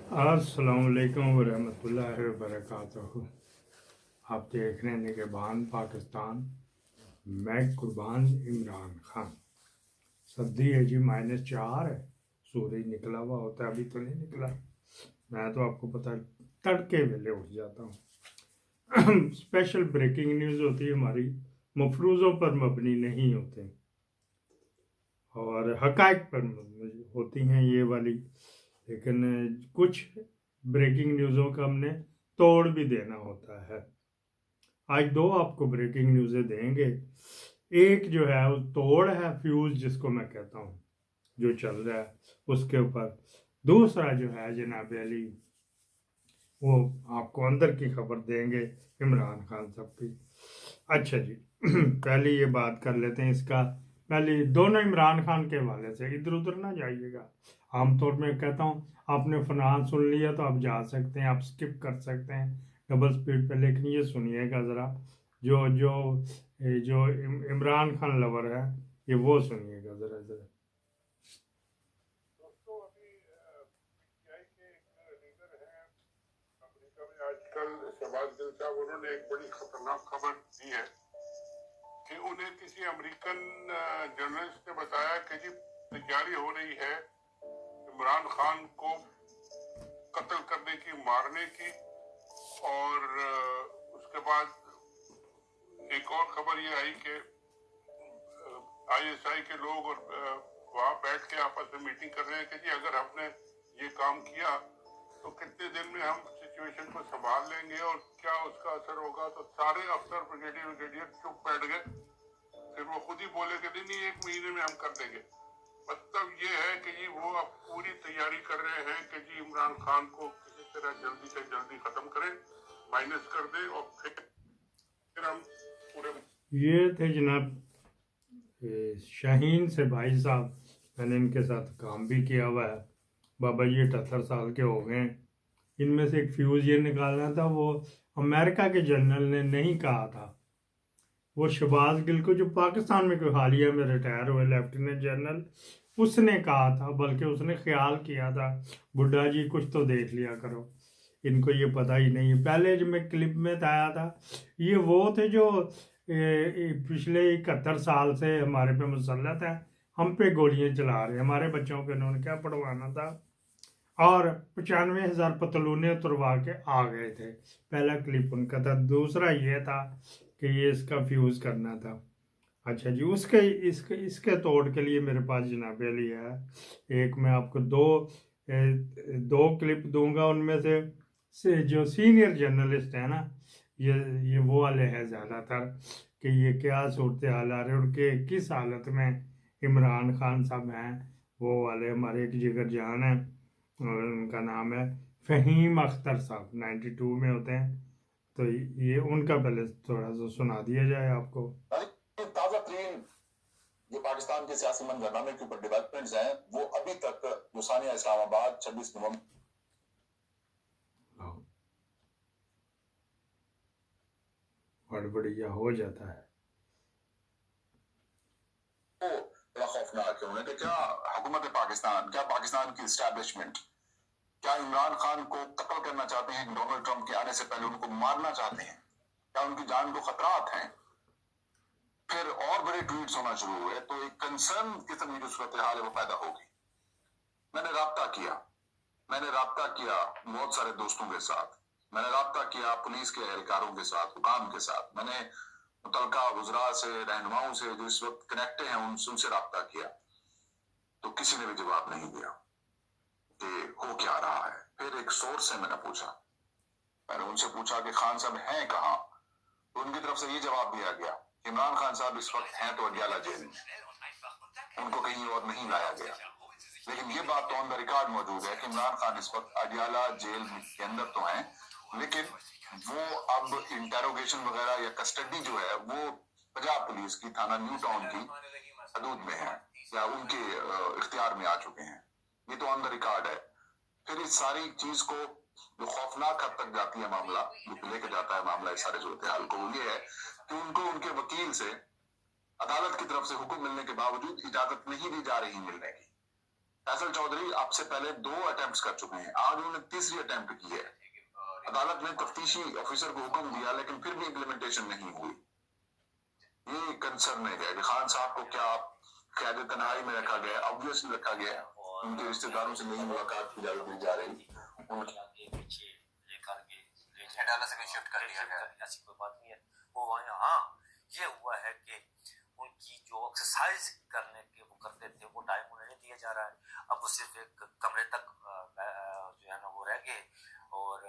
अस्सलाम वालेकुम वरहमतुल्लाहि वबरकातुहू। आप देख रहे हैं निगहबान पाकिस्तान। मैं कुर्बान इमरान खान। सर्दी है जी, -4 है। सूरज निकला हुआ होता है, अभी तो नहीं निकला। मैं तो आपको पता है तड़के वेले उठ जाता हूँ। स्पेशल ब्रेकिंग न्यूज़ होती है हमारी, मफरूज़ों पर मबनी नहीं होते और हकायक पर होती हैं ये वाली। लेकिन कुछ ब्रेकिंग न्यूज़ों का हमने तोड़ भी देना होता है। आज दो आपको ब्रेकिंग न्यूज़ें देंगे। एक जो है वो तोड़ है, फ्यूज जिसको मैं कहता हूँ, जो चल रहा है उसके ऊपर। दूसरा जो है जनाब अली, वो आपको अंदर की खबर देंगे इमरान खान साहब की। अच्छा जी, पहले ये बात कर लेते हैं इसका। पहले दोनों इमरान खान के हवाले से, इधर उधर ना जाइएगा। आमतौर में कहता हूँ आपने फरहान सुन लिया तो आप जा सकते हैं, आप स्किप कर सकते हैं डबल स्पीड पे, लेकिन ये सुनिएगा ज़रा। जो जो जो इमरान खान लवर है, ये वो सुनिएगा ज़रा ज़रा। दोस्तों, अभी पीटीआई के एक लीडर हैं अमेरिका में आजकल, शहबाज गिल साहब, उन्होंने एक बड़ी खतरनाक खबर दी है कि उन्हें किसी अमेरिकन जर्नलिस्ट ने बताया कि जी तैयारी हो रही है इमरान खान को कत्ल करने की, मारने की। और उसके बाद एक और खबर ये आई कि आईएसआई के लोग और वहां बैठ के आपस में मीटिंग कर रहे हैं कि जी अगर हमने ये काम किया तो कितने दिन में हम सिचुएशन को संभाल लेंगे और क्या उसका असर होगा। तो सारे अफसर ब्रिगेडियर चुप बैठ गए। फिर वो खुद ही बोले कि नहीं, 1 महीने में हम कर देंगे। मतलब ये है कि जी वो अब पूरी तैयारी कर रहे हैं कि जी इमरान खान को किसी तरह जल्दी से जल्दी खत्म करें, माइनस कर दे, और फिर हम पूरे। ये थे जनाब शाहीन से भाई साहब। मैंने इनके साथ काम भी किया हुआ है। बाबा जी 78 साल के हो गए। इनमें से एक फ्यूज़ ये निकालना था, वो अमेरिका के जनरल ने नहीं कहा था। वो शहबाज गिल को, जो पाकिस्तान में कोई हालिया में रिटायर हुए लेफ्टिनेंट जनरल, उसने कहा था। बल्कि उसने ख्याल किया था, बुड्ढा जी कुछ तो देख लिया करो। इनको ये पता ही नहीं है। पहले जो मैं क्लिप में आया था, ये वो थे जो पिछले 71 साल से हमारे पे मुसल्लत है, हम पे गोलियां चला रहे हैं। हमारे बच्चों को इन्होंने क्या पढ़वाना था, और 95,000 पतलूने उतरवा के आ गए थे। पहला क्लिप उनका था। दूसरा ये था कि ये इसका फ्यूज़ करना था। अच्छा जी, उसके इसके इसके तोड़ के लिए मेरे पास जनाब अली है। एक मैं आपको दो क्लिप दूंगा। उनमें से जो सीनियर जर्नलिस्ट है ना, ये वो वाले हैं ज़्यादातर, कि ये क्या सूरत हाल आ रही है और कि किस हालत में इमरान खान साहब हैं। वो वाले हमारे एक जिगर जान है, और उनका नाम है फ़हीम अख्तर साहब, 92 में होते हैं। तो ये उनका पहले थोड़ा सा सुना दिया जाए आपको। ताजा तरीन जो पाकिस्तान के सियासी मंजरनामे के ऊपर डेवलपमेंट्स हैं, वो अभी तक गुसानिया इस्लामाबाद 26 नवंबर बढ़िया हो जाता है। बड़ा खौफनाक है। उन्हें क्या हुकूमत पाकिस्तान, क्या पाकिस्तान की एस्टैब्लिशमेंट, क्या इमरान खान को कत्ल करना चाहते हैं? डोनाल्ड ट्रंप के आने से पहले उनको मारना चाहते हैं? क्या उनकी जान को खतरात हैं? फिर और बड़े ट्वीट्स होना शुरू हुए तो एक कंसर्न किस्म की जो सूरत हाल है वो पैदा होगी। मैंने राब्ता किया बहुत सारे दोस्तों के साथ, मैंने राब्ता किया पुलिस के एहलकारों के साथ, हुकाम के साथ, मैंने मुतलका वज़रा से, रहनुमाओं से जो इस वक्त कनेक्टेड हैं उनसे राब्ता किया, तो किसी ने भी जवाब नहीं दिया कि हो क्या रहा है। फिर एक सोर्स से मैंने उनसे पूछा कि खान साहब हैं कहाँ? तो उनकी तरफ से ये जवाब दिया गया, इमरान खान साहब इस वक्त हैं तो अडियाला जेल में, उनको कहीं और नहीं लाया गया। लेकिन ये बात तो ऑन द रिकॉर्ड मौजूद है कि इमरान खान इस वक्त अडियाला जेल के अंदर तो हैं, लेकिन वो अब इंटेरोगेशन वगैरह या कस्टडी जो है वो पंजाब पुलिस की थाना न्यू टाउन की हदूद में है या उनके इख्तियार में आ चुके हैं। ये तो ऑन द रिकॉर्ड है। फिर इस सारी चीज को जो खौफनाक हद तक जाती है मामला, जो लेके जाता है मामला इस सारे सूरत हाल को, ये है कि उनको उनके वकील से अदालत की तरफ से हुक्म मिलने के बावजूद इजाजत नहीं दी जा रही मिलने की। फैसल चौधरी आपसे पहले 2 अटेम्प्ट्स कर चुके हैं, आज उन्होंने तीसरी अटेम्प्ट की है। अदालत ने तफ्तीशी ऑफिसर को हुक्म दिया लेकिन फिर भी इम्प्लीमेंटेशन नहीं हुई। ये कंसर्न है कि खान साहब को क्या क़याद तन्हाई में रखा गया, ऑब्वियसली रखा गया, उनके रिश्तेदारों से नहीं मुलाकात की जा रही, अदालत से शिफ्ट कर दिया गया, ऐसी कोई बात नहीं है। वो वहाँ हाँ ये हुआ है कि उनकी जो एक्सरसाइज करने के वो करते थे वो टाइम उन्हें नहीं दिया जा रहा है। अब वो सिर्फ एक कमरे तक जो है ना वो रह गए और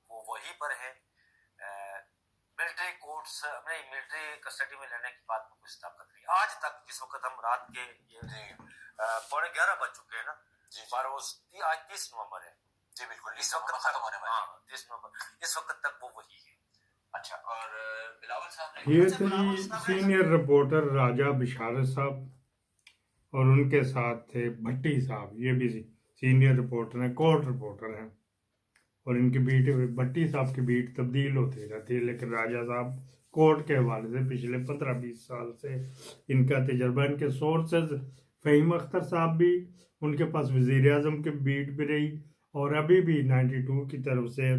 वो वहीं पर है। मिलिट्री कोर्ट्स नहीं, मिलिट्री कस्टडी में लेने की बात में कुछ ताकत नहीं। आज तक जिस वक्त हम रात के ये 11:30 बज चुके हैं ना जी, आज 30 नवंबर है जी, बिल्कुल इस वक्त खत्म होने वाला है। 30 नवंबर इस वक्त तक वो वही है। अच्छा, और बिलावल साहब ने ये थे सीनियर रिपोर्टर राजा बिशारत साहब और उनके साथ थे भट्टी साहब, ये भी सीनियर रिपोर्टर हैं, कोर्ट रिपोर्टर हैं और इनकी बीट भट्टी साहब की बीट तब्दील होती रहती है, लेकिन राजा साहब कोर्ट के हवाले से पिछले 15-20 साल से इनका तजर्बा। इनके सोर्सेज फ़हीम अख्तर साहब भी, उनके पास वज़ीर आज़म की बीट भी रही और अभी भी 92 की तरफ से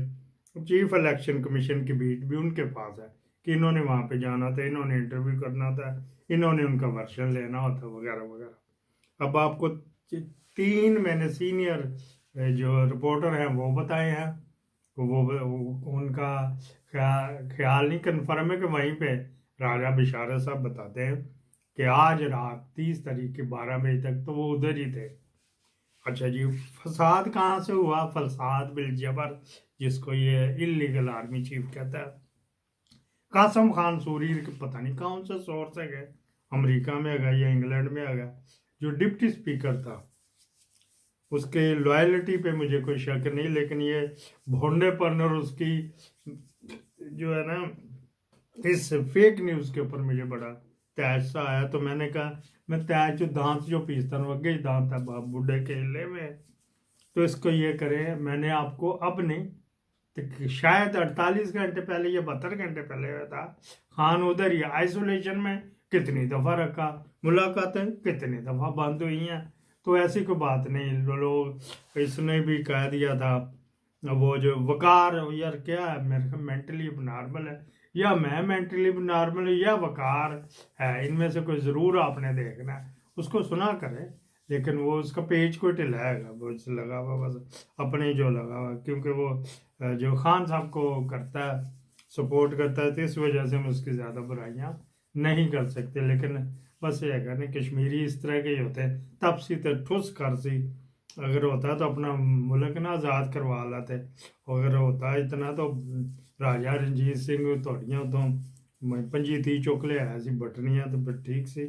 चीफ इलेक्शन कमीशन की बीट भी उनके पास है कि इन्होंने वहाँ पे जाना था, इन्होंने इंटरव्यू करना था, इन्होंने उनका वर्शन लेना होता वगैरह वगैरह। अब आपको 3 मैंने सीनियर जो रिपोर्टर हैं वो बताए हैं, वो उनका ख्याल नहीं कन्फर्म है कि वहीं पे राजा बिशारत साहब बताते हैं कि आज रात 30 तारीख के 12 बजे तक तो वो उधर ही थे। अच्छा जी, फसाद कहाँ से हुआ? फसाद बिल जबर, जिसको ये इलीगल आर्मी चीफ कहता है। कासम खान सूरी के पता नहीं कौन सा सोर्स है गए, अमेरिका में है या इंग्लैंड में है, जो डिप्टी स्पीकर था, उसके लॉयल्टी पे मुझे कोई शक नहीं, लेकिन ये भोंडेपन और उसकी जो है ना इस फेक न्यूज़ के ऊपर मुझे बड़ा तैज सा आया। तो मैंने कहा मैं तैज जो दांत जो पीसता हूँ अगे दांत है बाप बुढ़े के हिले में, तो इसको ये करे। मैंने आपको अब नहीं तो शायद 48 घंटे पहले या 72 घंटे पहले हुआ था, खान उधर ही आइसोलेशन में कितनी दफ़ा रखा, मुलाकातें कितनी दफ़ा बंद हुई हैं। तो ऐसी कोई बात नहीं, लोग इसने भी कह दिया था वो जो वकार यार क्या है, मेरे मेंटली नॉर्मल है या मैं मेंटली नॉर्मल है या वकार है, इनमें से कोई ज़रूर आपने देखना है, उसको सुना करे। लेकिन वो उसका पेज को टिलाएगा, वो लगा हुआ बस अपने जो लगा हुआ, क्योंकि वो जो खान साहब को करता है सपोर्ट करता है, तो इस वजह से हम उसकी ज़्यादा बुराइयाँ नहीं कर सकते। लेकिन बस ये है ना कश्मीरी इस तरह के ही होते हैं, तब सी तो ठुस कर सी अगर होता तो अपना मुल्क ना आज़ाद करवा लाते, अगर होता इतना तो राजा रणजीत सिंह थोड़ियाँ तो 25-30 चुक ले आया सी बटनियाँ तो फिर ठीक सी।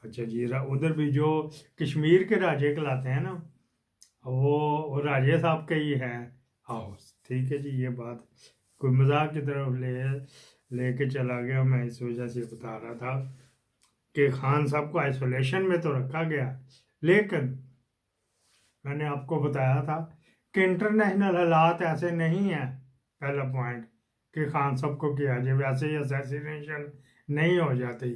अच्छा जी, उधर भी जो कश्मीर के राजे कहलाते हैं ना वो राजे साहब के ही हैं। आओ ठीक है जी, ये बात कोई मजाक की तरफ लेके चला गया, मैं इस वजह से बता रहा था कि खान साहब को आइसोलेशन में तो रखा गया, लेकिन मैंने आपको बताया था कि इंटरनेशनल हालात ऐसे नहीं हैं। पहला पॉइंट कि खान साहब को किया जाए, वैसे ही असैसिनेशन नहीं हो जाती।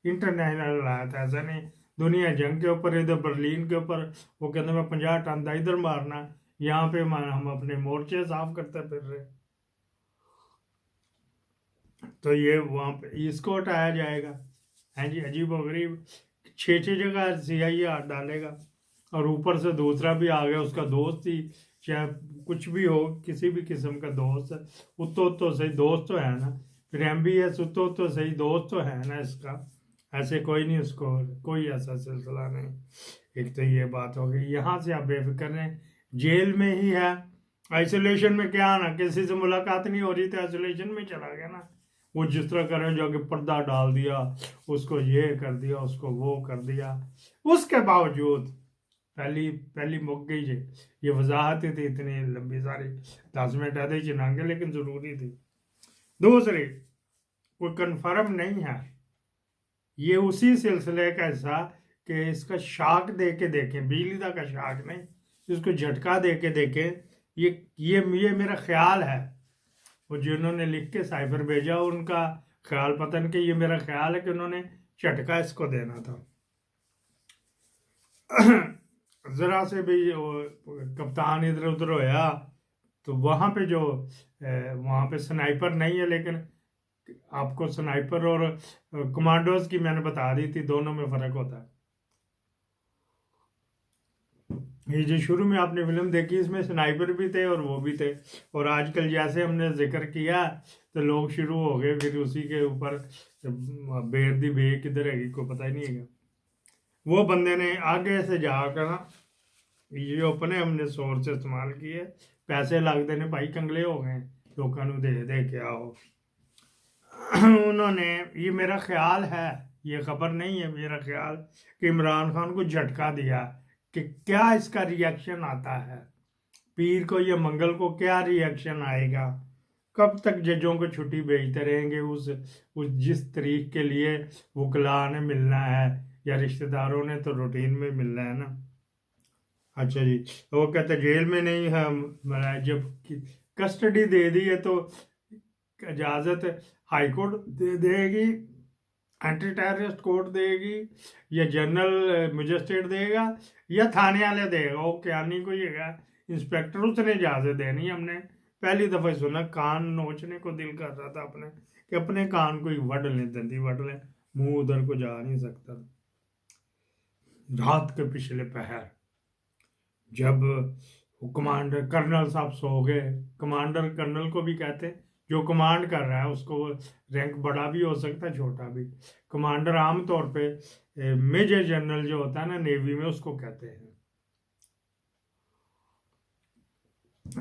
इंटरनेशनल हालात ऐसा नहीं, दुनिया जंग के ऊपर, इधर बर्लिन के ऊपर वो कहते मैं 50 टन था इधर मारना, यहाँ पे हम अपने मोर्चे साफ करते फिर रहे। तो ये वहाँ पे इसको हटाया जाएगा, हैं जी, अजीब व गरीब 6 जगह CI हाथ डालेगा और ऊपर से दूसरा भी आ गया, उसका दोस्त ही चाहे कुछ भी हो, किसी भी किस्म का दोस्त, उत्तो सही दोस्त तो है ना, फिर MBS उत्तो सही दोस्त तो है ना इसका, ऐसे कोई नहीं, उसको कोई ऐसा सिलसिला नहीं। एक तो ये बात हो गई। यहाँ से आप बेफिक्र रहें, जेल में ही है, आइसोलेशन में क्या ना, किसी से मुलाकात नहीं हो रही तो आइसोलेशन में चला गया ना। वो जिस तरह करें जो कि पर्दा डाल दिया, उसको ये कर दिया, उसको वो कर दिया, उसके बावजूद पहली मुक गई जी। ये वजाहतें थी इतनी लंबी सारी, 10 मिनट आधे चिनांगे, लेकिन ज़रूरी थी। दूसरी कोई कन्फर्म नहीं है, ये उसी सिलसिले का हिस्सा कि इसका शाक दे के देखें, बिजली का शाक नहीं, इसको झटका दे के देखें। ये मेरा ख्याल है, वो जिन्होंने लिख के साइफर भेजा उनका ख्याल पता नहीं, कि ये मेरा ख्याल है कि उन्होंने झटका इसको देना था। ذرا سے بھی کپتان ادھر ادھر ہویا تو وہاں پہ جو وہاں پہ سنائپر نہیں ہے، لیکن آپ کو سنائپر اور کمانڈوز کی میں نے بتا دی تھی، دونوں میں فرق ہوتا ہے. یہ جو شروع میں آپ نے فلم دیکھی اس میں سنائپر بھی تھے اور وہ بھی تھے، اور آج کل جیسے ہم نے ذکر کیا تو لوگ شروع ہو گئے پھر اسی کے اوپر بیر دی بے کدھر ہے کوئی پتہ ہی نہیں ہے. وہ بندے نے آگے سے جا کر نا یہ اپنے ہم نے سورس استعمال کیے، پیسے لگتے نے بھائی کنگلے ہو گئے لوگوں نے دے دے کے آؤ. انہوں نے یہ میرا خیال ہے، یہ خبر نہیں ہے، میرا خیال کہ عمران خان کو جھٹکا دیا کہ کیا اس کا ری ایکشن آتا ہے، پیر کو یا منگل کو کیا ری ایکشن آئے گا، کب تک ججوں کو چھٹی بھیجتے رہیں گے اس جس تاریخ کے لیے وکلاء نے ملنا ہے یا رشتہ داروں نے تو روٹین میں ملنا ہے نا. اچھا جی، وہ کہتے جیل میں نہیں ہے، جب کسٹڈی دے دی ہے تو اجازت ہائی کورٹ دے گی، اینٹی ٹیررسٹ کورٹ دے گی، یا جنرل مجسٹریٹ دے گا، یا تھانے والے دے گا. وہ کیا نہیں کوئی ہے انسپیکٹر، اس نے اجازت دینی. ہم نے پہلی دفعہ سنا، کان نوچنے کو دل کر رہا تھا اپنے کہ اپنے کان کو ہی وڈ لیں، دندی وڈ لیں، منہ ادھر کو جا نہیں سکتا. رات کے پچھلے پہر جب کمانڈر کرنل صاحب سو گئے، کمانڈر کرنل کو بھی کہتے ہیں، جو کمانڈ کر رہا ہے اس کو رینک بڑا بھی ہو سکتا ہے چھوٹا بھی. کمانڈر عام طور پہ میجر جنرل جو ہوتا ہے نا نیوی میں اس کو کہتے ہیں.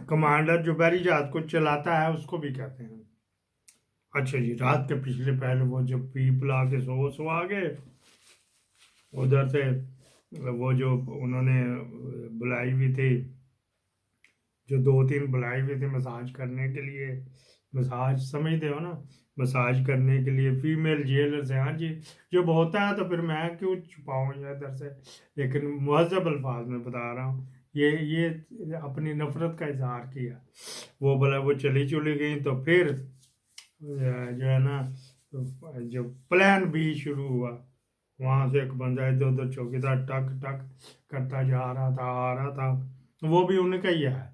کمانڈر جو بحری جہاز کو چلاتا ہے اس کو بھی کہتے ہیں. اچھا جی، رات کے پچھلے پہر وہ جب پیپل آ کے سو آ گئے، ادھر سے وہ جو انہوں نے بلائی ہوئی تھی، جو 2-3 بلائی ہوئی تھی مساج کرنے کے لیے، مساج سمجھتے ہو نا، مساج کرنے کے لیے فیمیل جیلر سے. ہاں جی، جب ہوتا ہے تو پھر میں کیوں چھپاؤں یہ ادھر سے، لیکن مہذب الفاظ میں بتا رہا ہوں. یہ اپنی نفرت کا اظہار کیا. وہ بلا وہ چلی گئی تو پھر جو ہے نا جو پلان بی شروع ہوا، وہاں سے ایک بندہ ادھر ادھر چوکیدار ٹک ٹک کرتا جا رہا تھا، آ رہا تھا. وہ بھی ان کا ہی ہے.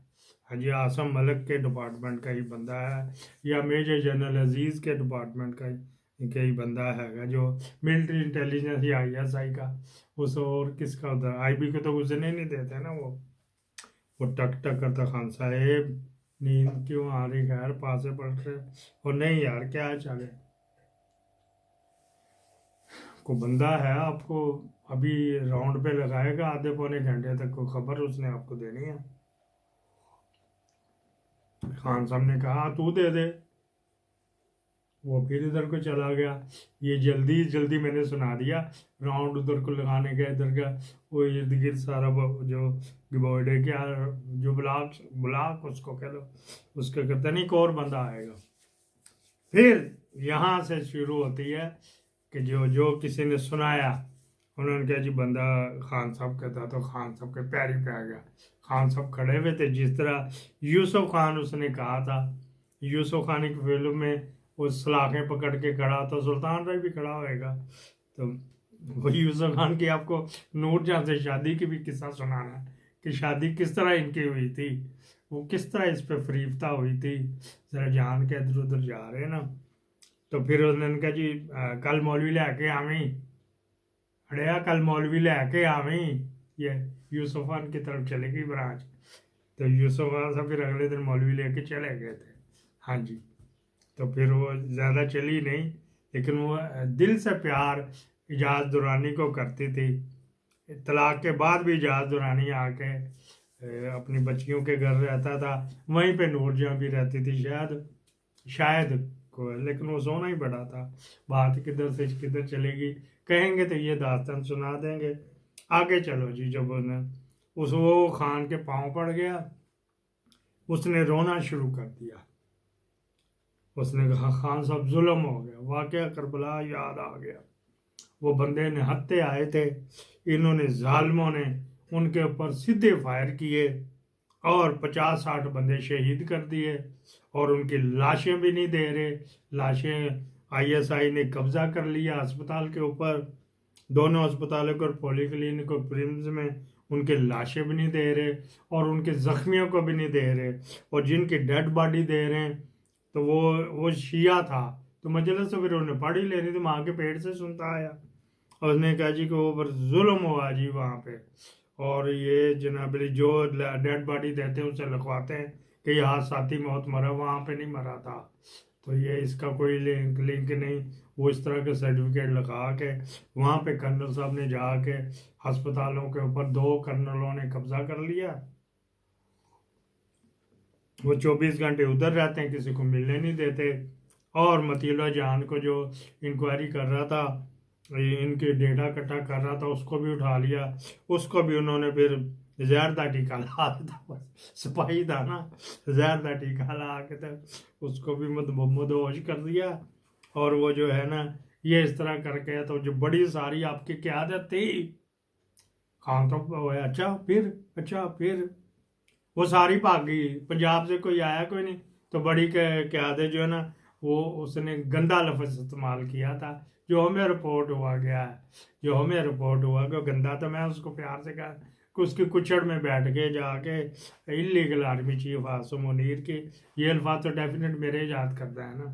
ہاں جی، عاصم ملک کے ڈپارٹمنٹ کا ہی بندہ ہے، یا میجر جنرل عزیز کے ڈپارٹمنٹ کا ہی بندہ ہے جو ملٹری انٹیلیجنس یا ISI کا، اس اور کس کا ادھر IB کو تو گزرنے نہیں دیتے نا. وہ ٹک ٹک کرتا، خان صاحب نیند کیوں آ رہی، خیر پاسے پلٹ رہے، اور نہیں یار کیا چلے، کو بندہ ہے آپ کو ابھی راؤنڈ پہ لگائے گا آدھے پونے گھنٹے تک، کوئی خبر اس نے آپ کو دینی ہے. خان صاحب نے کہا تو دے دے، وہ پھر ادھر کو چلا گیا. یہ جلدی میں نے سنا دیا، راؤنڈ ادھر کو لگانے کا، ادھر کا وہ ارد گرد سارا جو گبوڈے کیا جو بلاک اس کو کہہ لو، اس کا کہتا نہیں ایک اور بندہ آئے گا. پھر یہاں سے شروع ہوتی ہے کہ جو کسی نے سنایا، انہوں نے کہا جی بندہ خان صاحب کا تھا، تو خان صاحب کے پیری پہ آ گیا. خان صاحب کھڑے ہوئے تھے، جس طرح یوسف خان اس نے کہا تھا. یوسف خان کی فلم میں وہ سلاخیں پکڑ کے کھڑا، تو سلطان بھائی بھی کھڑا ہوئے گا. تو وہ یوسف خان کی آپ کو نور جہاں سے شادی کی بھی قصہ سنانا ہے کہ شادی کس طرح ان کی ہوئی تھی، وہ کس طرح اس پہ فریفتہ ہوئی تھی، ذرا جان کے ادھر ادھر جا رہے ہیں نا. تو پھر انہوں نے کہا جی کل مولوی لے کے آویں، اڑیا کل مولوی لے کے آویں. یہ یوسف خان کی طرف چلے گئی برانچ، تو یوسف خان صاحب پھر اگلے دن مولوی لے کے چلے گئے تھے. ہاں جی، تو پھر وہ زیادہ چلی نہیں، لیکن وہ دل سے پیار اجاز دورانی کو کرتی تھی. طلاق کے بعد بھی اجاز دورانی آ کے اپنی بچیوں کے گھر رہتا تھا، وہیں پہ نور جہاں بھی رہتی تھی شاید کو، لیکن وہ سونا ہی بڑا تھا. بات کدھر سے کدھر چلے گی کہیں گے تو یہ داستان سنا دیں گے. آگے چلو جی. جب اس وہ خان کے پاؤں پڑ گیا، اس نے رونا شروع کر دیا. اس نے کہا خان صاحب ظلم ہو گیا، واقعہ کربلا یاد آ گیا. وہ بندے نہتے آئے تھے، انہوں نے ظالموں نے ان کے اوپر سیدھے فائر کیے اور 50-60 بندے شہید کر دیے، اور ان کی لاشیں بھی نہیں دے رہے. لاشیں ISI نے قبضہ کر لیا ہسپتال کے اوپر، دونوں ہسپتالوں کو اور پولی کلینک اور پرمز میں ان کے لاشیں بھی نہیں دے رہے اور ان کے زخمیوں کو بھی نہیں دے رہے، اور جن کی ڈیڈ باڈی دے رہے ہیں تو وہ شیعہ تھا، تو مجلس تو پھر انہوں نے پڑھ ہی لینی تھی، ماں کے پیٹ سے سنتا آیا، اور اس نے کہا جی کہ وہ پر ظلم ہوا جی وہاں پہ، اور یہ جناب علی جو ڈیڈ باڈی دیتے ہیں اسے لکھواتے ہیں کہ یہ حادثاتی موت مرا، وہاں پہ نہیں مرا تھا، تو یہ اس کا کوئی لنک نہیں، وہ اس طرح کے سرٹیفکیٹ لگا کے وہاں پہ کرنل صاحب نے جا کے ہسپتالوں کے اوپر 2 کرنلوں نے قبضہ کر لیا، وہ 24 گھنٹے ادھر رہتے ہیں، کسی کو ملنے نہیں دیتے، اور مطیلہ جان کو جو انکوائری کر رہا تھا، ان کے ڈیٹا اکٹھا کر رہا تھا، اس کو بھی اٹھا لیا، اس کو بھی انہوں نے پھر زہر دا ٹیکا لا تھا، سپاہی تھا نا، زہر دا ٹیکا لا کے تھا، اس کو بھی مدہوش کر دیا، اور وہ جو ہے نا یہ اس طرح کر کے، تو جو بڑی ساری آپ کی قیادت تھی خان تو اچھا پھر وہ ساری بھاگ گئی، پنجاب سے کوئی آیا کوئی نہیں، تو بڑی قیادت جو ہے نا وہ اس نے گندا لفظ استعمال کیا تھا، جو ہمیں رپورٹ ہوا کہ گندا، تو میں اس کو پیار سے کہا کہ اس کی کچڑ میں بیٹھ کے جا کے illegal army chief Asim Munir کی، یہ الفاظ تو ڈیفینیٹ میرے ایجاد کرتا ہے نا،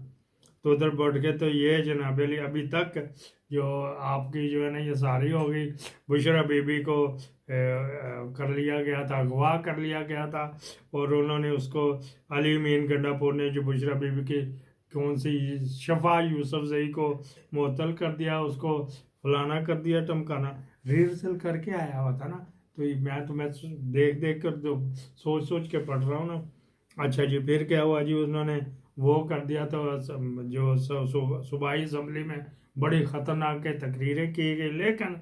تو ادھر بیٹھ کے، تو یہ جناب علی ابھی تک جو آپ کی جو ہے نا یہ ساری ہو گئی، بشرا بی بی کو کر لیا گیا تھا، اغوا کر لیا گیا تھا، اور انہوں نے اس کو علی امین گنڈا پور نے جو بشرا بی بی کی کون سی شفا یوسف زئی کو معطل کر دیا، اس کو فلانا کر دیا، ٹمکانا، ریہرسل کر کے آیا ہوا تھا نا، تو میں دیکھ کر سوچ کے پڑھ رہا ہوں نا، اچھا جی پھر کیا ہوا جی، انہوں نے وہ کر دیا، تو جو صوبائی اسمبلی میں بڑی خطرناک تقریریں کی گئی، لیکن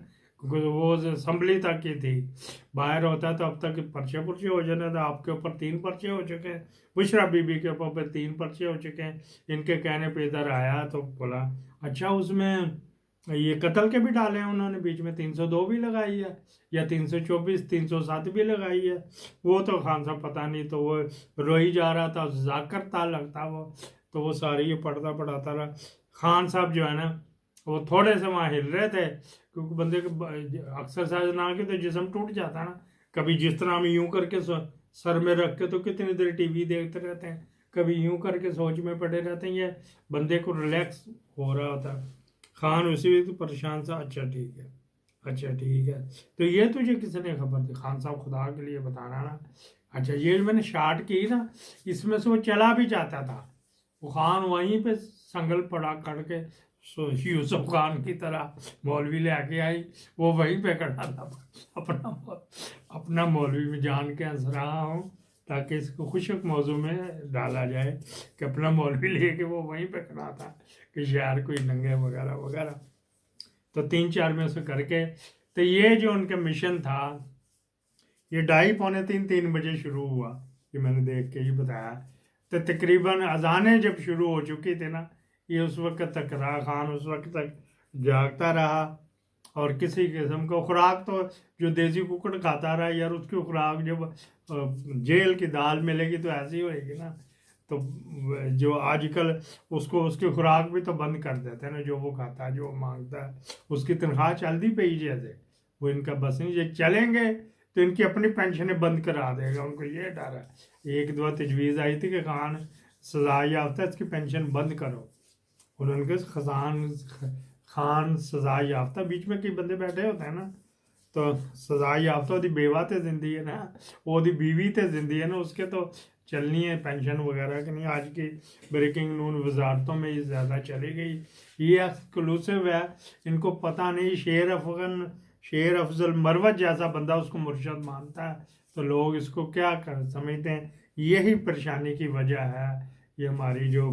وہ اسمبلی تک کی تھی، باہر ہوتا تو اب تک پرچے ہو جانا تھا، آپ کے اوپر 3 پرچے ہو چکے ہیں، بشرا بی بی کے اوپر 3 پرچے ہو چکے ہیں، ان کے کہنے پہ ادھر آیا تو بولا اچھا اس میں یہ قتل کے بھی ڈالے ہیں انہوں نے، بیچ میں 302 بھی لگائی ہے، یا 324 307 بھی لگائی ہے، وہ تو خان صاحب پتہ نہیں، تو وہ روئی جا رہا تھا، ذاکر تھا لگتا وہ، تو وہ ساری یہ پڑھاتا رہا، خان صاحب جو ہے نا وہ تھوڑے سے وہاں ہل رہے تھے، کیونکہ بندے کو ایکسرسائز نہ کی تو جسم ٹوٹ جاتا نا، کبھی جس طرح ہم یوں کر کے سر میں رکھ کے تو کتنی دیر ٹی وی دیکھتے رہتے ہیں، کبھی یوں کر کے سوچ میں پڑے رہتے ہیں، یہ بندے کو ریلیکس ہو رہا ہوتا ہے، خان اسی وقت پریشان تھا، اچھا ٹھیک ہے، تو یہ تجھے کس نے خبر دی، خان صاحب خدا کے لیے بتانا نا، اچھا یہ میں نے شارٹ کی نا، اس میں سے وہ چلا بھی جاتا تھا، وہ خان وہیں پہ سنگل پڑا کر کے یوسف خان کی طرح مولوی لے کے آئی، وہ وہیں پہ کھڑا تھا، اپنا مولوی میں جان کے ہنس رہا ہوں تاکہ اس کو خوشک موضوع میں ڈالا جائے کہ اپنا مولوی لے کے وہ وہیں پہ کھڑا تھا کہ شہر کوئی ننگے وغیرہ، تو 3-4 میں سے کر کے، تو یہ جو ان کا مشن تھا یہ 2:30 پونے 3 بجے شروع ہوا، یہ میں نے دیکھ کے ہی بتایا، تو تقریباً اذانیں جب شروع ہو چکی تھی نا، یہ اس وقت تک رہا، خان اس وقت تک جاگتا رہا، اور کسی قسم کا خوراک تو جو دیسی ککڑ کھاتا رہا یار، اس کی خوراک جب جیل کی دال ملے گی تو ایسی ہوئے گی نا، تو جو آج کل اس کی خوراک بھی تو بند کر دیتے ہیں نا، جو وہ کھاتا ہے جو وہ مانگتا ہے اس کی تنخواہ چلتی پئی جیسے، وہ ان کا بس نہیں، یہ چلیں گے تو ان کی اپنی پینشنیں بند کرا دے گا، ان کو یہ ڈر ہے، ایک دو تجویز آئی تھی کہ خان سزا یافتہ اس کی پینشن بند کرو، انہوں نے کہا خان سزا یافتہ، بیچ میں کئی بندے بیٹھے ہوتے ہیں نا، تو سزا یافتہ وہ بیوہ تے زندگی ہے نا، وہ بیوی تے زندگی ہے نا، اس کے تو چلنی ہے پینشن وغیرہ کہ نہیں، آج کی بریکنگ نون وزارتوں میں یہ زیادہ چلی گئی، یہ ایکسکلوسیو ہے، ان کو پتہ نہیں، شیر افضل مروت جیسا بندہ اس کو مرشد مانتا ہے، تو لوگ اس کو کیا سمجھتے ہیں، یہی پریشانی کی وجہ ہے، یہ ہماری جو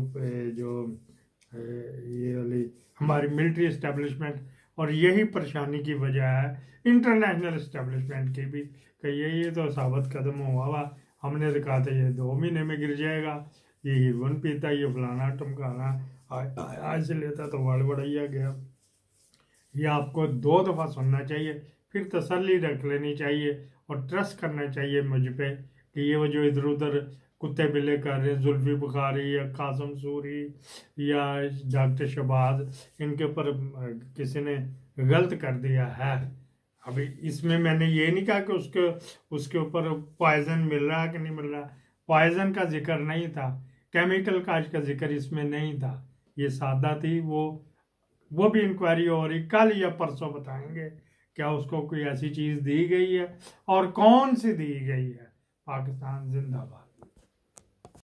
یہ والی ہماری ملٹری اسٹیبلشمنٹ، اور یہی پریشانی کی وجہ ہے انٹرنیشنل اسٹیبلشمنٹ کی بھی، کہ یہ تو ثابت قدم ہوا، ہم نے تو کہا تھا یہ 2 مہینے میں گر جائے گا، یہ ہیروئن پیتا، یہ فلانا ٹمکانا، آج سے لیتا تو بڑھیا گیا، یہ آپ کو 2 دفعہ سننا چاہیے، پھر تسلی رکھ لینی چاہیے اور ٹرسٹ کرنا چاہیے مجھ پہ کہ یہ وہ جو ادھر ادھر کتے بلے کر رہے ہیں، زلفی بخاری یا قاسم سوری یا ڈاکٹر شہباز، ان کے اوپر کسی نے غلط کر دیا ہے، अभी इसमें मैंने ये नहीं कहा कि उसके ऊपर पॉइजन मिल रहा है कि नहीं मिल रहा। पॉइजन का जिक्र नहीं था, केमिकल का का जिक्र इसमें नहीं था, ये सादा थी। वो भी इंक्वायरी हो रही, कल या परसों बताएंगे क्या उसको कोई ऐसी चीज़ दी गई है और कौन सी दी गई है। पाकिस्तान जिंदाबाद।